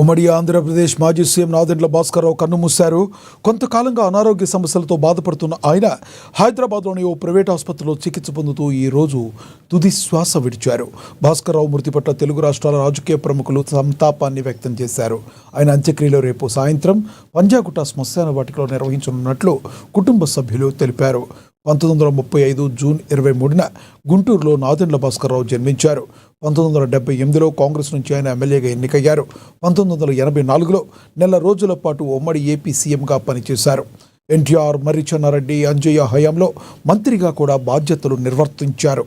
ఉమ్మడి ఆంధ్రప్రదేశ్ మాజీ సీఎం నాదెండ్ల భాస్కర్రావు కన్నుమూశారు. కొంతకాలంగా అనారోగ్య సమస్యలతో బాధపడుతున్న ఆయన హైదరాబాద్లోని ఓ ప్రైవేట్ ఆసుపత్రిలో చికిత్స పొందుతూ ఈ రోజు తుది శ్వాస విడిచారు. భాస్కర్రావు మృతి పట్ల తెలుగు రాష్ట్రాల రాజకీయ ప్రముఖులు సంతాపాన్ని వ్యక్తం చేశారు. ఆయన అంత్యక్రియలు రేపు సాయంత్రం పంజాగుట్ట శ్మశాన వాటికలో నిర్వహించనున్నట్లు కుటుంబ సభ్యులు తెలిపారు. 1935 జూన్ 23న గుంటూరులో నాదెండ్ల భాస్కర్రావు జన్మించారు. 1978లో కాంగ్రెస్ నుంచి ఆయన ఎమ్మెల్యేగా ఎన్నికయ్యారు. 1984లో నెల రోజుల పాటు ఉమ్మడి ఏపీ సీఎంగా పనిచేశారు. ఎన్టీఆర్, మర్రి చెన్నారెడ్డి, అంజయ్య హయాంలో మంత్రిగా కూడా బాధ్యతలు నిర్వర్తించారు.